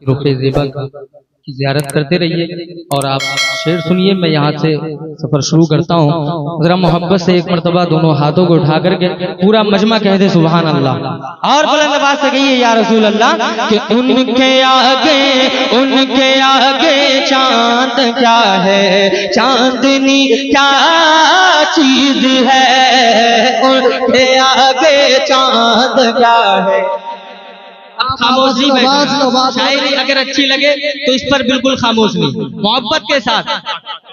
रुखे ज़ेबा की ज़ियारत करते रहिए और आप शेर सुनिए। मैं यहाँ से सफ़र शुरू करता हूँ। ज़रा मोहब्बत से एक मरतबा दोनों हाथों को उठा करके पूरा मजमा कह दे सुभान अल्लाह, और बुलंद आवाज़ से कहिए या रसूल अल्लाह कि उनके आगे चांद क्या है, चांदनी क्या चीज है, उनके आगे चांद क्या है। खामोश नहीं बैठना, शायरी अगर अच्छी लगे तो इस पर बिल्कुल खामोश नहीं, मोहब्बत के साथ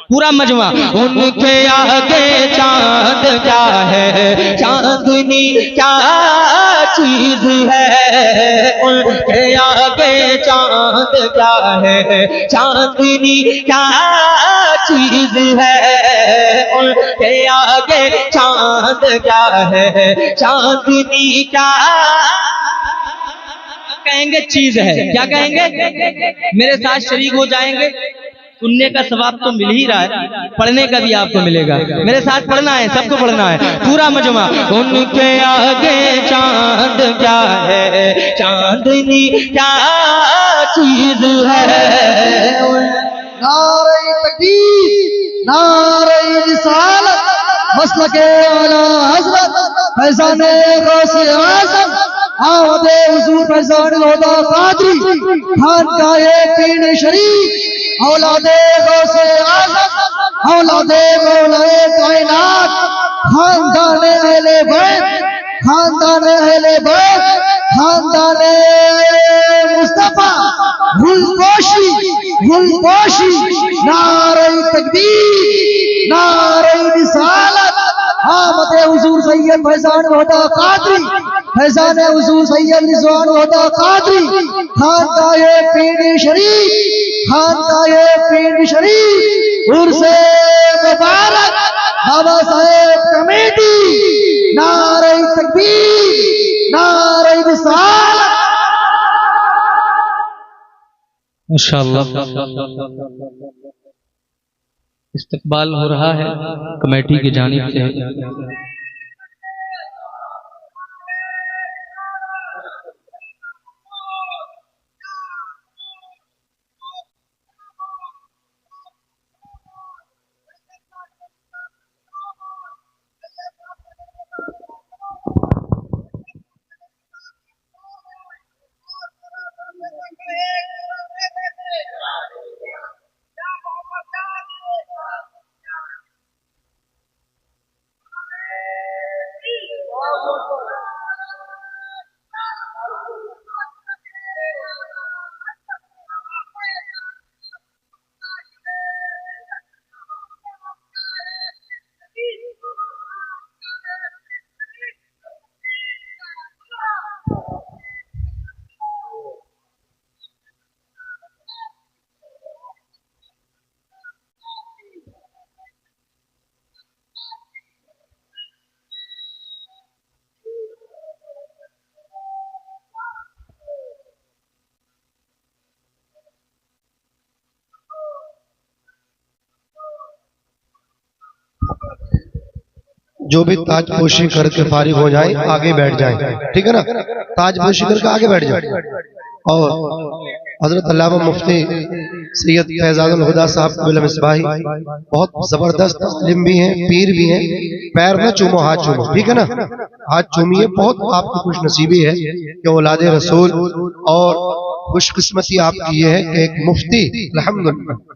पूरा मजमा। उनके आगे चांद क्या है, चांदनी क्या चीज है, उनके आगे चांद क्या है, चांदनी क्या चीज है, उनके आगे चांद क्या है, चांदनी क्या कहेंगे चीज है। क्या कहेंगे? मेरे साथ शरीक हो जाएंगे, सुनने का सवाब तो मिल ही रहा है, पढ़ने का भी आपको मिलेगा। मेरे साथ पढ़ना है, सबको पढ़ना है पूरा मजमा। उनके आगे चांद क्या है, चांदनी क्या चीज है। नारे तकबीर, नारे रिसालत, मसलके आला हज़रत फैज़ाने गौसे आज़म आमदे हुज़ूर फैज़ान हुदा क़ादरी खानकाए पीर शरीफ औलादे गौसे आज़म औलादे मौलाए कायनात खानदाने अहले बैत खानदाने अहले बैत खानदाने मुस्तफा गुलपोशी नारे तकबीर, नारे रिसालत, आमदे हुज़ूर सैयद फैज़ान हुदा क़ादरी फैज़ान हुज़ूर सैयद रिज़वान हुदा क़ादरी खानकाए पीर शरीफ खानकाए पीर शरीफ उर्से मुबारक बाबा साहेब कमेटी। नारे तकबीर, नारे रिसालत। माशाअल्लाह इस्तकबाल हो रहा है कमेटी की जानिब से। जो भी ताजपोशी करके फारिग हो जाए आगे बैठ जाए, ठीक है ना। ताजपोशी करके आगे बैठ जाए। और हजरत अल्लामा मुफ्ती सैयद फैज़ानुल हुदा साहब कबील मिसबाही बहुत जबरदस्त इल्म भी हैं, पीर भी हैं। पैर न चूमो, हाथ चूमो, ठीक है ना। हाथ चूमिए। बहुत आपकी खुश नसीबी है कि औलादे रसूल और खुशकिस्मती आपकी ये है कि एक मुफ्ती अल्हम्दुलिल्लाह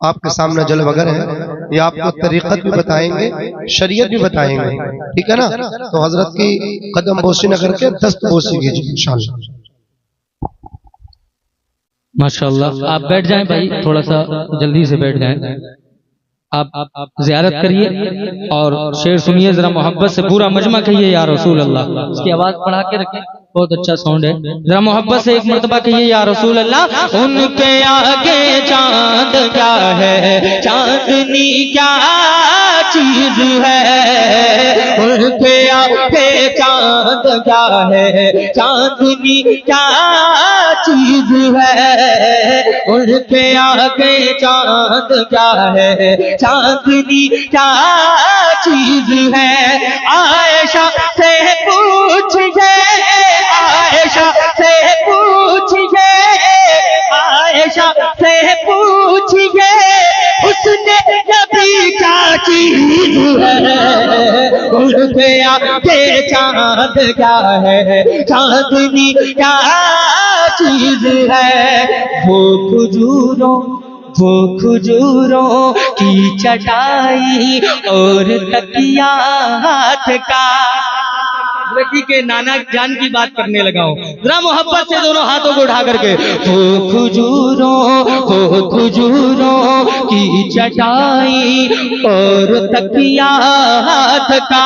आपके सामने जल वगर है। ये आपको तरीक़त भी बताएंगे, शरीयत भी बताएंगे, ठीक है ना। तो हजरत की कदम बोसी न करके दस्त बोसी कीजिए इंशाअल्लाह। माशाअल्लाह आप बैठ जाएं भाई, थोड़ा सा जल्दी से बैठ जाएं। आप ज़ियारत करिए और शेर सुनिए। जरा मोहब्बत से पूरा मजमा कहिए या रसूल अल्लाह। इसकी आवाज बढ़ा के रखें, बहुत अच्छा साउंड है। जरा मोहब्बत से एक मरतबा कहिए या रसूल अल्लाह। उनके आगे चांद क्या है, चांदनी क्या चीज है, उनके आगे चांद क्या है, चांदनी क्या चीज है, उनके आगे चांद क्या है, चांदनी क्या चीज है। आयशा से पूछिए, आयशा से पूछिए, शहंशाह से पूछिए उसने नबी क्या चीज है, उनके आगे चांद क्या है, चांदनी क्या चीज है। वो खजूरों की चटाई और तकिया हाथ का। लड़की के नाना जान की बात करने लगा हूँ, जरा मोहब्बत से दोनों हाथों को उठा करके। वो खजूरों की चटाई और तकिया हाथ का,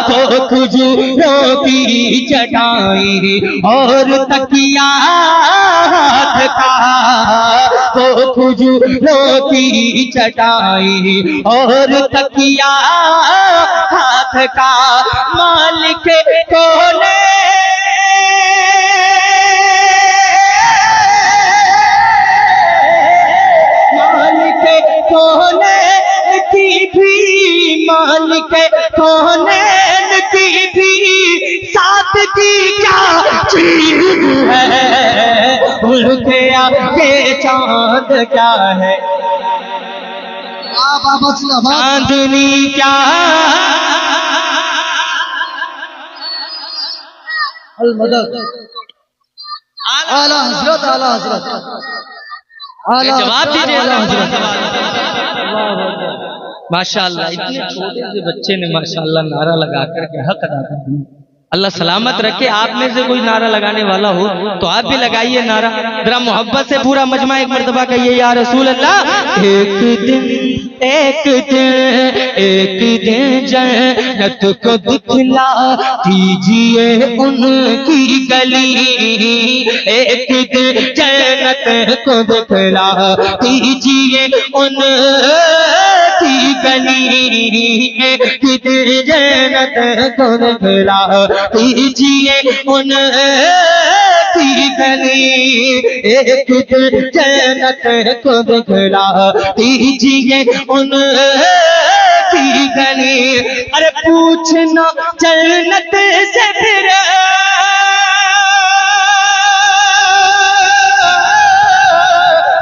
वो खजूरों की चटाई और तकिया हाथ का, वो खजूरों की चटाई और तकिया हाथ का। मालिक कोने की भी, मालिक कोने की भी सादगी क्या चीज है, उनके आगे चांद क्या है, चांदनी क्या। अल-मदद आला हजरत, आला हजरत, आला जवाब दीजिए आला हजरत। माशाअल्लाह, इतने छोटे से बच्चे ने माशाअल्लाह नारा लगा करके हक अदा कर दिया। अल्लाह सलामत रखे। आप में से कोई नारा लगाने वाला हो तो आप भी लगाइए नारा, जरा मोहब्बत से पूरा मजमा एक मर्तबा कहिए या रसूल अल्लाह। एक दिन जन्नत को दिखला दीजिए उनकी गली, एक दिन जन्नत को दिखला दीजिए उनकी गली, एक दिन जन्नत को दिखला दीजिए उनकी गली, एक दिन जन्नत को दिखला दीजिए उनकी गली। अरे पूछना जन्नत से फिर,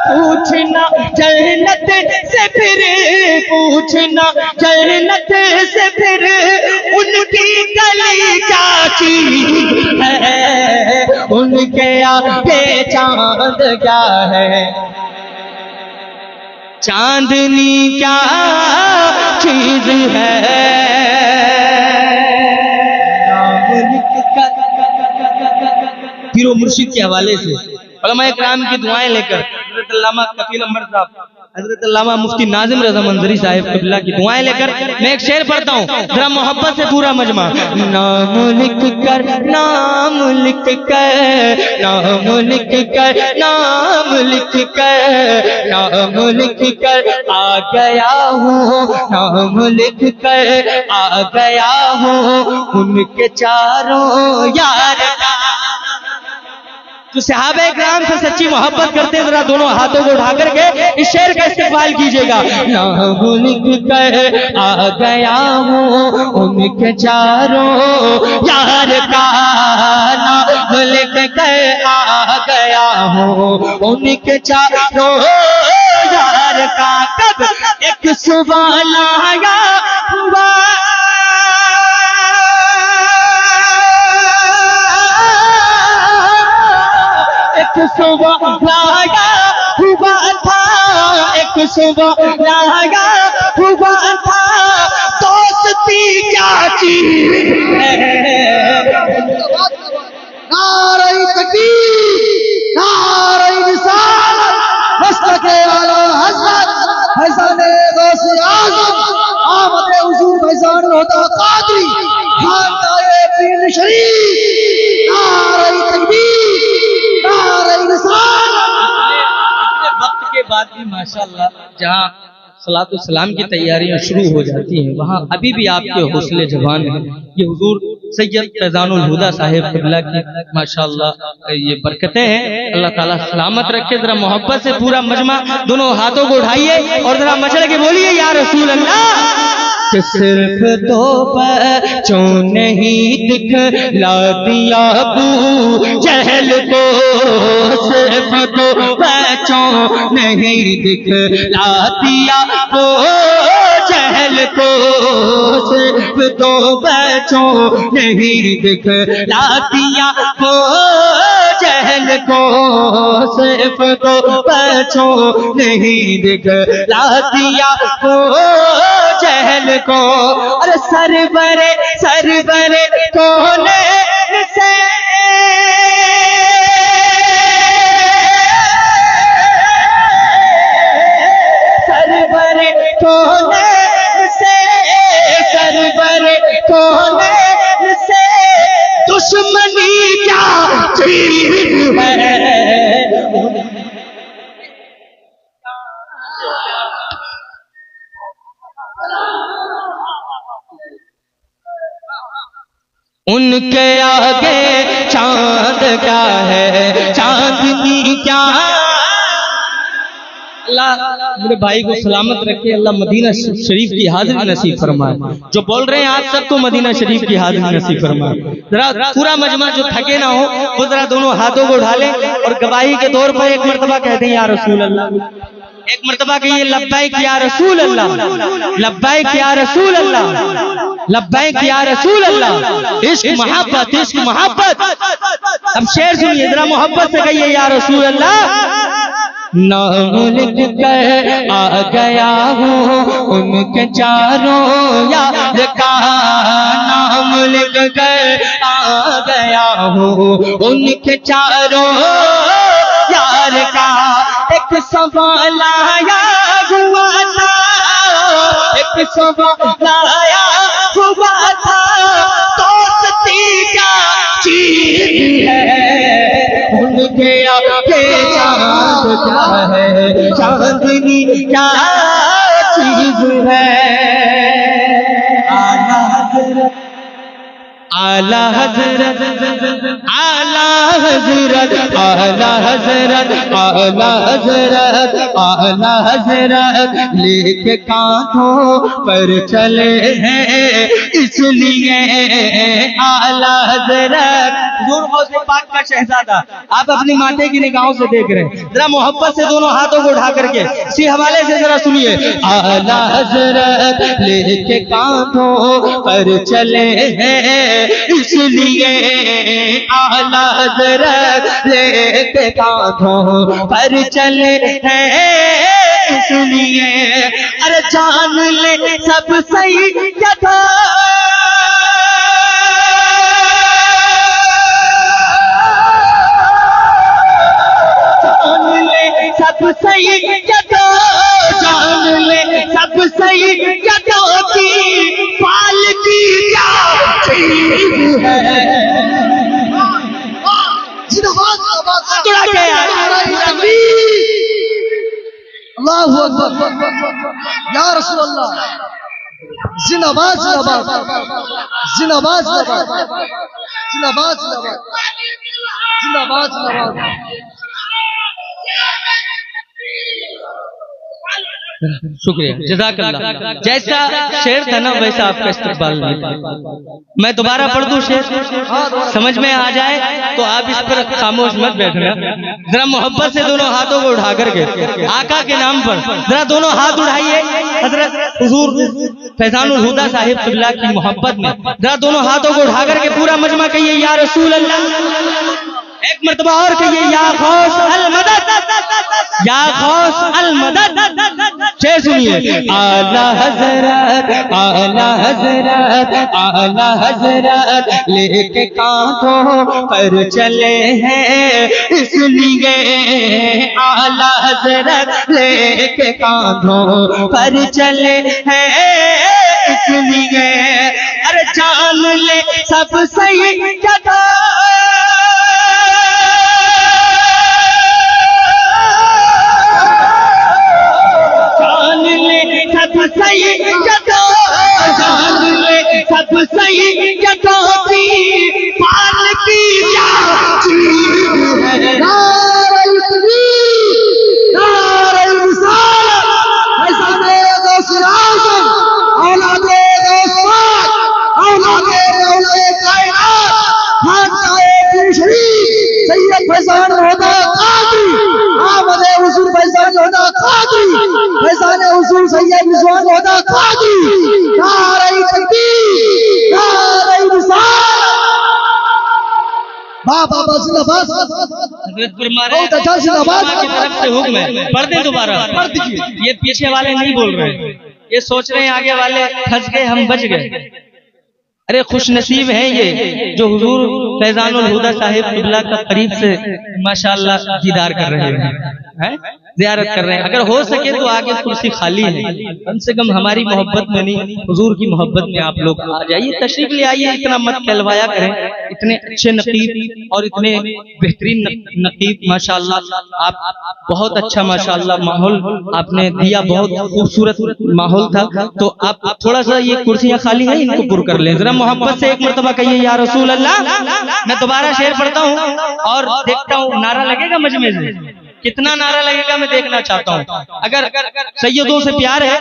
पूछना जन्नत से फिर, पूछना जन्नत से फिर उनकी गली क्या चीज है, उनके आगे चांद क्या है, चांदनी क्या चीज है। पीरो मुर्शिद के हवाले से उलमाए किराम की दुआएं लेकर हजरत अल्लामा कफील अहमद साहब, हजरत अल्लामा मुफ्ती नाजिम रज़ा मंजरी साहिब क़िबला की दुआएं लेकर मैं एक शेर पढ़ता हूँ, जरा मोहब्बत से पूरा मजमा। नाम लिख कर, नाम लिख कर, नाम लिख कर, नाम लिख कर, नाम लिख कर आ गया हूँ, नाम लिख कर आ गया हूँ उनके चारों यार का। जो सहाबे किराम से सच्ची मोहब्बत करते हैं, जरा दोनों हाथों को उठा करके इस शेर का इस्तेमाल कीजिएगा। नाम लिख कर आ गया हूँ उनके चारों यार का, नाम लिख कर आ गया हूँ उनके चारों यार का। कब एक सुबह लाया हुआ, एक सुबह लाया हुआ था, एक सुबह लाया हुआ था, दोस्ती क्या चीज है। नारे तकबीर, नारे रिसालत, मस्तके वाला हज़रत फैज़ाने गौसे आज़म आमद हुज़ूर फैज़ान होता कादरी खानदाए पीर शरीफ। नारे तकबीर, नारे रिसालत। इतने वक्त के बाद भी माशाअल्लाह जहाँ सलातो सलाम की तैयारियां शुरू हो जाती हैं, वहाँ अभी भी आपके हौसले जवान हैं। ये हुजूर सैयद फैज़ानुल हुदा साहिब क़िबला की माशाअल्लाह ये बरकतें हैं। अल्लाह ताला सलामत रखे। जरा मोहब्बत से पूरा मजमा दोनों हाथों को उठाइए और जरा मचल के बोलिए या रसूल अल्लाह। कि सिर्फ दो बच्चों ने ही दिखला दिया अबू जहल को, सिर्फ दो बच्चों नहीं दिखलातिया वो जहल को, सिर्फ दो बच्चों नहीं दिखलातिया वो जहल को, सिर्फ दो बच्चों नहीं दिखलातिया वो जहल को। अरे सरबरे कोने से सरबरे कोने से, सरबरे कोने से दुश्मनी क्या चीज है। उनके आगे चांद क्या है, चांदनी क्या। अल्लाह मेरे भाई को सलामत रखे, अल्लाह मदीना शरीफ की हाजिरी नसीब फरमाए। जो बोल रहे हैं आप सबको मदीना शरीफ की हाजिरी नसीब फरमाए। जरा पूरा मजमा जो थके ना हो वो जरा दोनों हाथों को उठा ले और गवाही के तौर पर एक मर्तबा कहते हैं या रसूल अल्लाह। एक मर्तबा कहिए लब्बैक या रसूल अल्लाह, लब्बैक या रसूल अल्लाह, लब्बैक या रसूल अल्लाह। इश्क मोहब्बत, इश्क मोहब्बत। अब शेर सुनिए जरा, मोहब्बत से कहिए या रसूल अल्लाह। नाम लिख कर आ गया हूँ उनके चारों यार का, नाम लिख कर आ गया हूँ उनके चारों यार का। एक सवाल आया हुआ था, एक सवाल आया हुआ था, दोस्ती क्या चीज है। उनके आगे चांद क्या है, चांदनी क्या चीज है। आला हजरत, आला हजरत, आला हजरत, आला हजरत, आला हजरत लेके कांधों पर चले हैं इसलिए आला हजरत। हुजूर गौसे पाक का शहजादा आप अपनी माथे की निगाहों से देख रहे हैं, जरा मोहब्बत से दोनों हाथों को उठा करके इसी हवाले से जरा सुनिए। आला हजरत लेके कांधों पर चले हैं इसलिए आला हजरत लेके कांधों पर चले हैं इसलिए। अरे जान ले सब सही क्या था, जान ले सब सही क्या था, जान ले सब सही क्या था की पाल की क्या चीज है। अल्लाहु अकबर या रसूल अल्लाह। जिंदाबाद जिंदाबाद जिंदाबाद जिंदाबाद जिंदाबाद जिंदाबाद जिंदाबाद। शुक्रिया, जज़ाकल्लाह। जैसा शेर था ना वैसा आपका इस्तकबाल नहीं था। मैं दोबारा पढ़ दूं शेर, समझ में आ जाए तो आप इस पर खामोश मत बैठना। जरा मोहब्बत से दोनों हाथों को उठा करके आका के नाम पर जरा दोनों हाथ उठाइए। हजरत हुजूर फैजानुल हुदा साहिब क़िबला की मोहब्बत में जरा दोनों हाथों को उठा करके पूरा मजमा कहिए या रसूल अल्लाह। एक मर्तबा और कहिए या गौस अल मदद, या गौस अल मदद। शेर सुनिए। आला हजरत, आला हजरत, आला हजरत लेके कांधों पर चले हैं इसलिए आला हजरत लेके कांधों पर चले हैं इसलिए। अरे जान ले सब सही जगह, सब सही जगह, जान ले सब सही जगह की पाल की क्या चीज है। नारे तकबीर, नारे रिसालत, फैज़ाने गौसे आज़म, औलादे गौस पाक, औलादे मौला कायनात, खानकाए पीर शरीफ, सैयद फैज़ानुल हुदा कादरी, आमद हुज़ूर जिंदाबाद। हजरत फरमा रहे हैं, बहुत अच्छा, जिंदाबाद। उलमा की तरफ से हुक्म है, पढ़ दें दोबारा, पढ़ दीजिए। ये पीछे वाले नहीं बोल रहे हैं, ये सोच रहे हैं आगे वाले फंस गए, हम बच गए। अरे खुश नसीब है ये जो हुजूर फैजानुल हुदा साहिब किबला का करीब से माशाअल्लाह दीदार कर रहे हैं, ज़ियारत कर रहे हैं। अगर हो सके तो आगे कुर्सी खाली है, कम से कम हमारी मोहब्बत में नहीं, हुजूर की मोहब्बत में आप लोग आ जाइए, तशरीफ ले आइए। इतना मत कहलवाया करें, इतने अच्छे नकीब और इतने बेहतरीन नकीब माशाअल्लाह। आप बहुत अच्छा माशाअल्लाह माहौल आपने दिया, बहुत खूबसूरत माहौल था। तो आप थोड़ा सा ये कुर्सियां खाली हैं, इनको पुर कर लें जरा, मोहब्बत से एक मरतबा कहिए या रसूल अल्लाह। मैं दोबारा शेर पढ़ता हूँ और देखता हूँ नारा लगेगा मजमे से, कितना नारा लगेगा मैं देखना चाहता हूँ। अगर सैयदों से प्यार है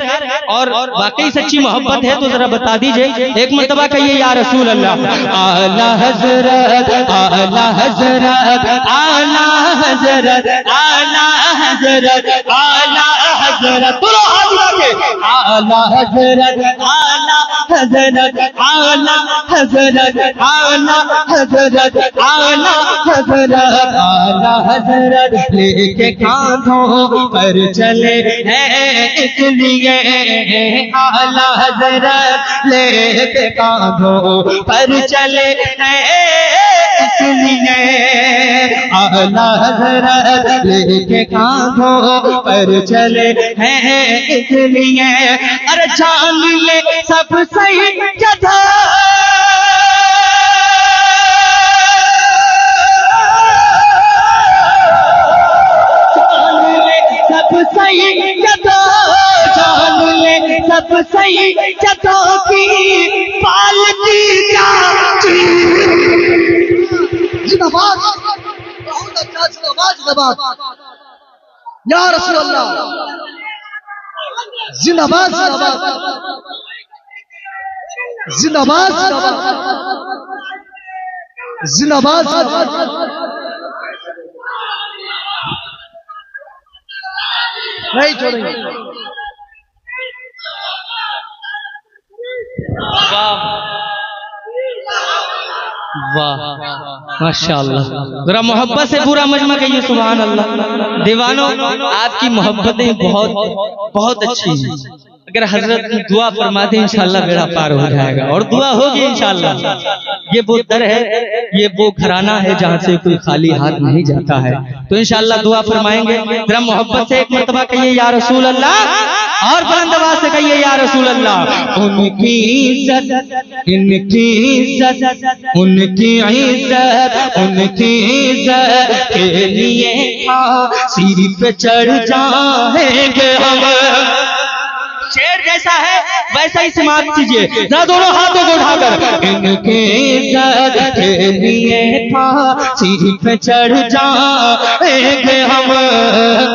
और वाकई सच्ची मोहब्बत है तो जरा बता दीजिए, एक मरतबा कहिए या रसूल अल्लाह। आला हजरत, आला हजरत, आला हजरत, आला हजरत, आला हजरत, बोलो हाथ उठा के, आला हजरत, आला हजरत, आला हजरत, आला हजरत, आला हजरत, आला हजरत लेके कांधों पर चले हैं, इसलिए आला हजरत लेके कांधों पर चले हैं, इसलिए आला हजरत लेके कांधों पर चले हैं, इसलिए अरे जान ले सब सही जगह, सब सही जगह, जान ले सब सही जगह की पालती क्या जिंदाबाद। बहुत अच्छा, जिंदाबाद जिंदाबाद या रसूल अल्लाह। जिंदाबाद जिंदाबाद जिंदाबाद जिंदाबाद। नहीं छोड़ेंगे। वाह माशाअल्लाह, जरा मोहब्बत से पूरा मजमा कहिए सुभान अल्लाह। दीवानों आपकी मोहब्बतें बहुत बहुत अच्छी हैं, अगर हजरत की दुआ फरमाते इंशाअल्लाह बेड़ा पार हो जाएगा और दुआ होगी इंशाअल्लाह। ये वो दर है, ये वो घराना है जहाँ से कोई खाली हाथ नहीं जाता है, तो इंशाअल्लाह दुआ फरमाएंगे। जरा मोहब्बत से एक मरतबा कहिए या रसूल अल्लाह, और बुलंद आवाज से कहिए या रसूल अल्लाह। उनकी इज्जत, इनकी इज्जत, उनकी इज्जत, उनकी इज्जत के लिए फांसी पे चढ़ जाएंगे हम। शेर जैसा है वैसा ही समाप्त कीजिए, जरा दोनों हाथों को उठाकर, इनके इज्जत के लिए फांसी पे चढ़ जाएंगे हम,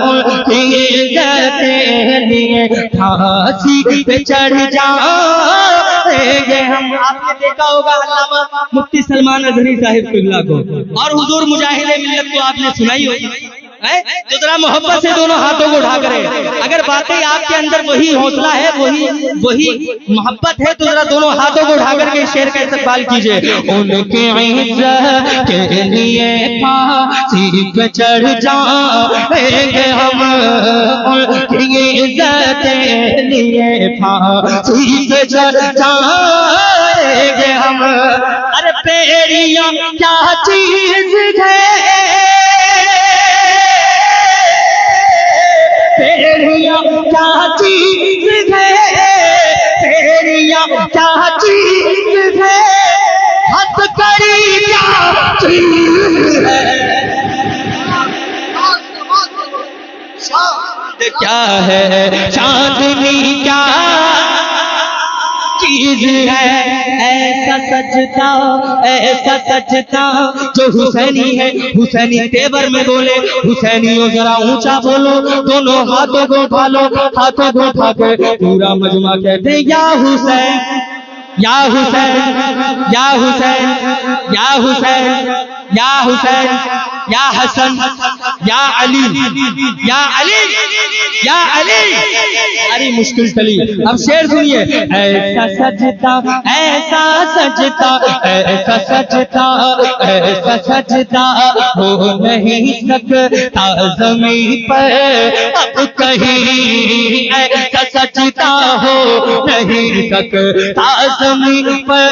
उनकी इज्जत के लिए फांसी पे चढ़ जाएंगे हम। आपने देखा होगा अल्लामा मुफ्ती सलमान अजहरी साहिब किबला को, और हुजूर मुजाहिद मिल्लत को आपने सुनाई होगी, तो जरा मोहब्बत से दोनों हाथों को उठा करें। अगर वाकई आपके अंदर वही हौसला है, वही मोहब्बत है, तो जरा दोनों हाथों को उठा करके शेर का इस्तकबाल कीजिए। उनके इज्जत के लिए फांसी पे चढ़ जाएंगे हम, उनकी इज्जत के लिए फांसी पे चढ़ जाएंगे हम। अरे पेड़ियां क्या चीज है, पेड़ियां क्या चीज है, पेड़ियां क्या चीज है, हथकड़ी क्या चीज है, क्या है चांदनी क्या चीज है, ऐसा सचता जो हुसैनी है, हुसैनी तेवर में बोले, हुसैनियों जरा ऊंचा बोलो, दोनों हाथों को उठा लो, हाथों को उठा के पूरा मजमा कहते या हुसैन, या हुसैन, या हुसैन, या हुसैन, या हुसैन, या हसन, या अली, या अली, या अली। सारी मुश्किल चली। अब शेर सुनिए। ऐसा सजता, ऐसा सजता, ऐसा सजता, ऐसा सजता हो नहीं सकता ज़मीं पर अब कहीं, ऐसा सजता हो नहीं सकता ज़मीं पर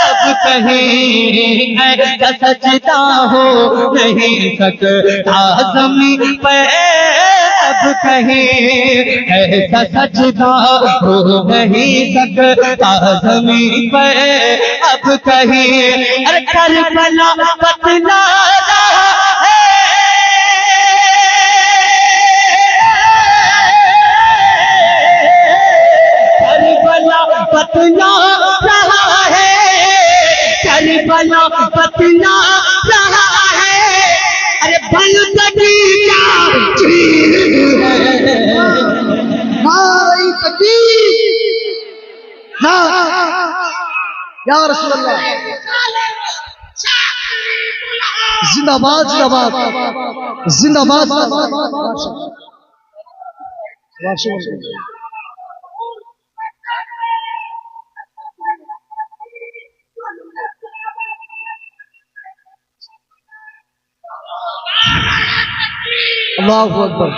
अब कहीं, ऐसा सजदा हो नहीं सकता ज़मीं पर अब कहीं, ऐसा सजदा हो नहीं सकता ज़मीं पर अब कहीं। अरे करबला बतला रहा है, करबला बतला रहा है, करबला बतला रहा है। अरे बंदगी क्या चीज है। नारे तकबीर, या रसूल अल्लाह, जिंदाबाद जिंदाबाद जिंदाबाद। अल्लाहु अकबर,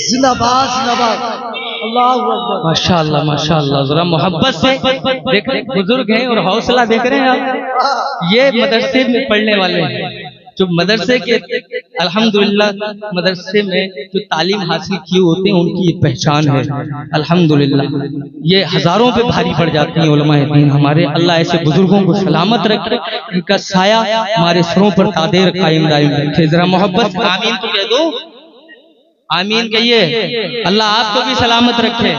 जिंदाबाद जिंदाबाद, अल्लाहु अकबर। माशाअल्लाह माशाअल्लाह। जरा मोहब्बत से देख, बुजुर्ग हैं और हौसला देख रहे हैं आप। ये मदरसे में पढ़ने वाले हैं, जो मदरसे के अल्हम्दुलिल्लाह मदरसे में जो तालीम हासिल किए होते हैं उनकी एक पहचान है अल्हम्दुलिल्लाह। ये हजारों पे भारी पड़ जाती हैं उलमाए दीन हमारे। अल्लाह ऐसे बुजुर्गों को सलामत रखे, इनका साया हमारे सरों पर तादेर कायम दायम रखे। जरा मोहब्बत से आमीन तो कह दो, आमीन कहिए। अल्लाह आपको भी सलामत रखे।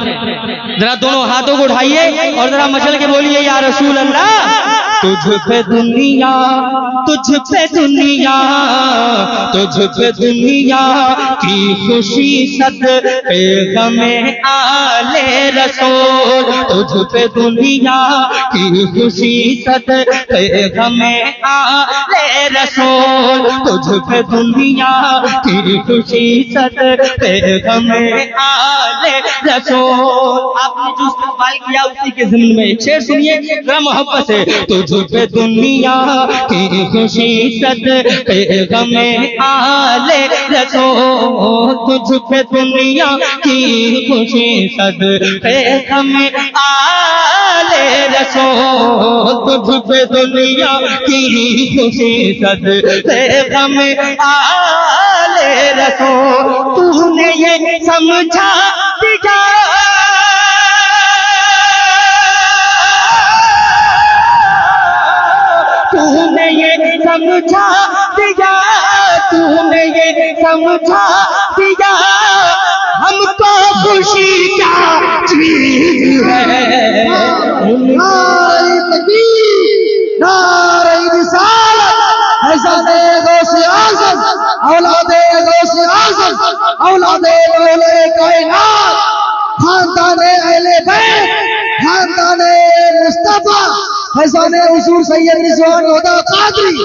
जरा दोनों हाथों को उठाइए और जरा मचल के बोलिए या रसूल अल्लाह। तुझ पे दुनिया, तुझ पे दुनिया, तुझ पे दुनिया की खुशी सदके गमे आले रसूल। तुझ पे दुनिया की खुशी सदके गमे आले रसूल। तुझ पे दुनिया की खुशी सदके गमे आले रसूल। आपने जो इस्तेमाल किया उसी के ज़िम्न में एक शेर सुनिए जरा मोहब्बत से। तुझ पे दुनिया की खुशी सदके गमे आले रसूल। तुझ पे दुनिया की खुशी सदके गमे आले रसूल। तुझ पे दुनिया की खुशी सदके गमे आले रसूल। तूने ये समझा दिया, तूने ये समझा दिया, तूने ये समझा दिया हमको खुशी क्या चीज है। नारे तकबीर, नारे रिसालत, फैज़ाने गौसे आज़म, औलादे गौसे आज़म, औलादे मौले कायनात, खानदाने अहले बैत, खानदाने मुस्तफा, फैज़ाने हुज़ूर सैयद रिज़वान हुदा क़ादरी,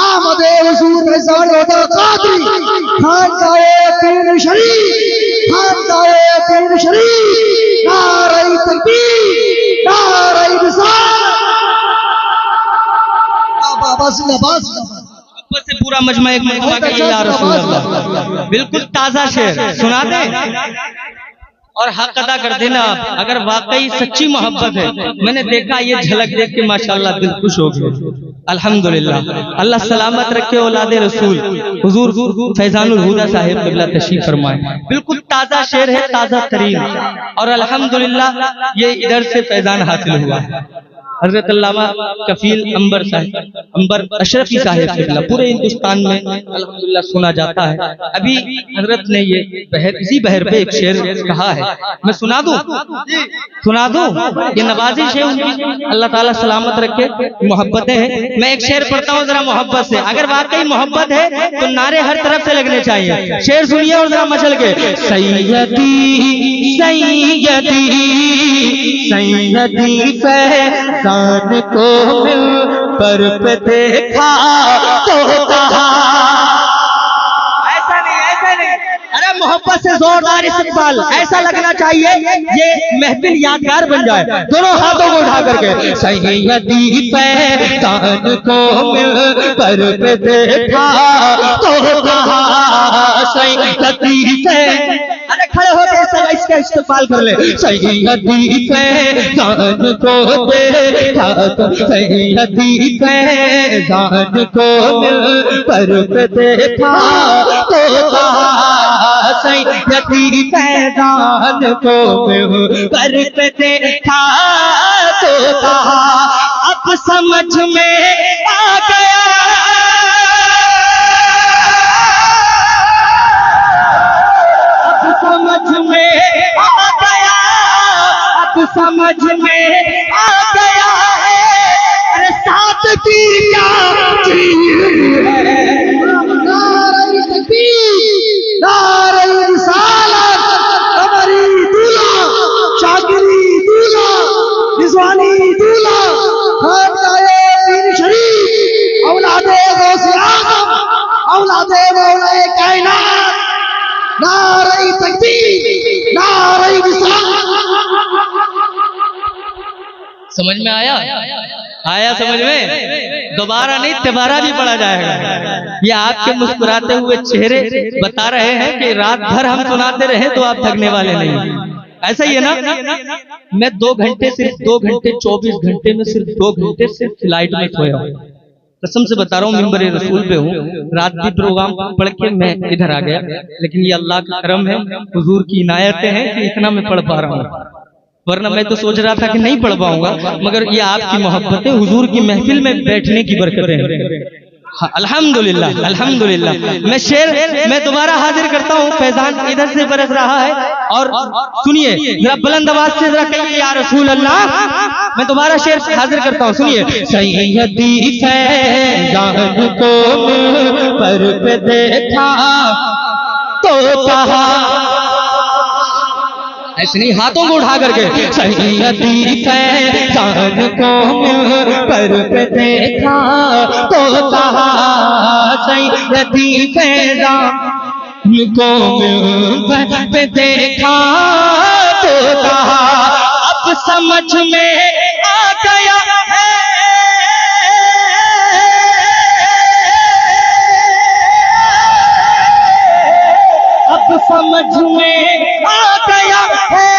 आमदे हुज़ूर फैज़ान हुदा क़ादरी, खानदाए पीर शरीफ, खानदाए पीर शरीफ। नारे तकबीर, नारे रिसालत, बाबा जिंदाबाद। मोहब्बत से पूरा मजमा एक मजमा का ये या रसूल अल्लाह। बिल्कुल ताजा शेर सुना दे और हक अदा कर देना आप। अगर वाकई सच्ची मोहब्बत है, मैंने देखा ये झलक देख के माशाअल्लाह दिल खुश हो गया। अल्हम्दुलिल्लाह। अल्लाह सलामत रखे औलादे रसूल हुजूर फैजानुल हुदा साहिब क़िबला तशरीफ फरमाए। बिल्कुल ताजा शेर है, ताजा तरीन। और अल्हम्दुलिल्लाह ये इधर से फैजान हासिल हुआ है। हजरत अल्लामा कफील अंबर साहिब, अंबर अशरफी साहिब क़िबला पूरे हिंदुस्तान में अल्हम्दुलिल्लाह सुना जाता है। अभी हजरत ने ये इसी बहर पे एक शेर कहा है, मैं सुना दूं, सुना दूं। ये नवाजिश है उनकी, अल्लाह ताला सलामत रखे। मोहब्बतें हैं, मैं एक शेर पढ़ता हूँ जरा मोहब्बत से। अगर वाकई मोहब्बत है तो नारे हर तरफ से लगने चाहिए। शेर सुनिए और जरा मचल के। सैयदी सैयदी सैयदी फैज़ान को मिल पर पे देखा तो कहा। ऐसा नहीं, अरे मोहब्बत से जोरदार इस्तकबाल, ऐसा लगना चाहिए ये महफिल यादगार बन जाए। दोनों हाथों को उठा करके सैयदी पैदान को मिल पर पे देखा तो कहा सैयदी से, अरे खड़े होकर सब इसका इस्तेमाल कर ले। सैयदी पैदान को देखा तो सैयदी पैदान को मिल पर पे देखा तो कहा सैयदी पैदान को मिल पर पे देखा तो कहा। अब समझ में आ गया, समझ में आ गया, अब समझ में आ गया है, अरे साथ की क्या चीज है। नारे तकबीर, नारे रिसालत, कमरी दूल्हा, शाकिरी दूल्हा, रिजवानी दूल्हा, खानदाए पीर शरीफ, औलादे गौसे आज़म, औलादे मौलाए कायनात। नारे तकबीर, नारे रिसालत। समझ में आया समझ में? दोबारा नहीं, तिबारा भी पढ़ा जाएगा। ये आपके मुस्कुराते हुए चेहरे बता रहे हैं कि रात भर हम सुनाते रहे तो आप थकने वाले नहीं। ऐसा ही है ना? मैं 2 घंटे, सिर्फ 2 घंटे 24 घंटे में सिर्फ 2 घंटे सिर्फ फ्लाइट में सोया हूँ। कसम से बता रहा हूँ, मिंबर रसूल पे हूँ। रात की प्रोग्राम पढ़ के मैं इधर आ गया, लेकिन ये अल्लाह का करम है, हुजूर की इनायतें हैं कि इतना मैं पढ़ पा रहा हूँ। वरना मैं तो सोच रहा था कि नहीं पढ़ पाऊंगा, मगर ये आपकी मोहब्बत है, हुजूर की महफिल में बैठने की बरकतें हैं। हाँ, अल्हम्दुलिल्लाह अल्हम्दुलिल्लाह। मैं दोबारा हाजिर करता हूँ। फैजान इधर से बरस रहा है, और सुनिए जरा बुलंद आवाज से, जरा कहिए या रसूल अल्लाह। मैं दोबारा शेर हाजिर करता हूँ, सुनिए। सैयदी फैजान को पर पे देखा तो कहा, ऐसे नहीं, हाथों को उठा करके सैयदी फैजान को पर पे देखा तो कहा सैयदी फैजान को पर पे देखा तो कहा। अब समझ में आ गया है, अब समझ में आ गया है,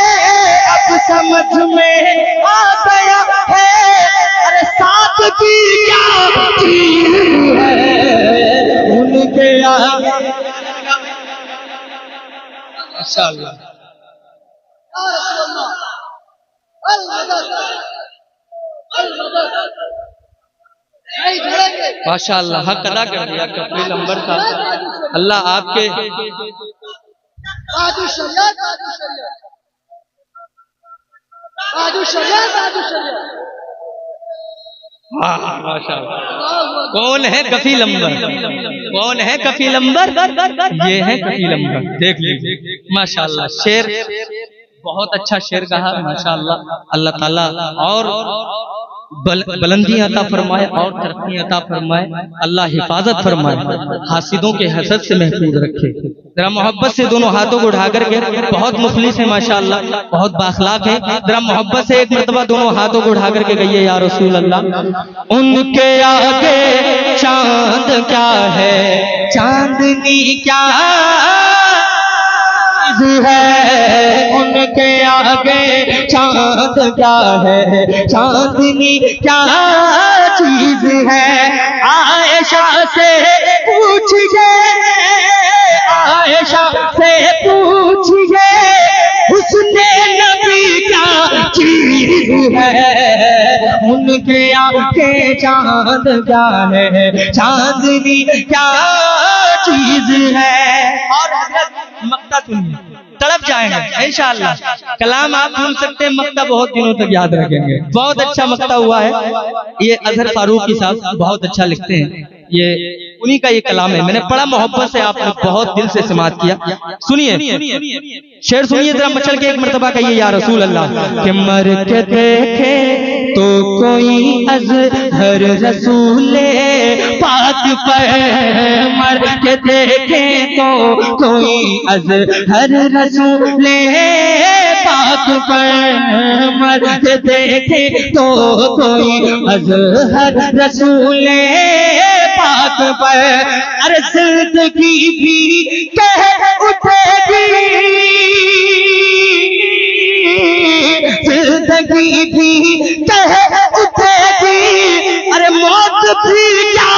अब समझ में आ गया है, अरे साथ की क्या चीज है उनके आगे। माशाअल्लाह, माशाअल्लाह, हक अदा कर दिया कफील अंबर का। अल्लाह आपके बाजू शरियत, बाजू शरियत, बाजू शरियत, बाजू शरियत। माशाअल्लाह। कौन है कफील अंबर? कौन है कफील अंबर? ये है कफील अंबर। देख लीजिए माशाअल्लाह, शेर बहुत अच्छा शेर कहा माशाअल्लाह। अल्लाह ताला और बुलंदी अता फरमाए और तरक्की अता फरमाए। अल्लाह हिफाजत फरमाए, हासिदों के हसद से महफूज रखे। जरा मोहब्बत से दोनों हाथों को उठा करके, बहुत मुखलिस है माशाअल्लाह, बहुत बाखलाक है। जरा मोहब्बत से एक मरतबा दोनों हाथों को उठा करके कहिए या रसूल अल्लाह। उनके आगे चांद क्या है, चांदनी क्या है, उनके आगे चांद क्या है, चांदनी क्या चीज है। आयशा से पूछिए, आयशा से पूछिए, उसने नबी क्या चीज है। उनके आगे चांद क्या है, चांदनी क्या चीज है। और मक्ता सुनिए, तड़प जाएंगे इंशाअल्लाह। कलाम आप सुन सकते हैं, मक्ता बहुत दिनों तक याद रखेंगे। बहुत अच्छा मक्ता हुआ है, ये अजहर फारूकी साहब बहुत अच्छा लिखते हैं, ये उन्हीं का ये कलाम है। मैंने पढ़ा मोहब्बत से, आपने बहुत दिल से समात किया। सुनिए शेर सुनिए जरा, मचल के एक मरतबा कहिए या रसूल अल्लाह। कि मर के देखे तो कोई अज़हर रसूले पाक पर मर के देखे तो कोई अज़हर रसूले पाक पर मर के देखे तो कोई अज़हर रसूले पाक पर अरे जिंदगी भी कह उठेगी जिंदगी भी कह उठेगी अरे मौत भी क्या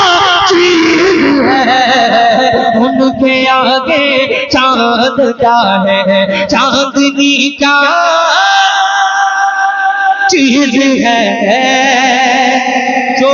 चीज है उनके आगे चांद क्या है चांदनी क्या चीज है जो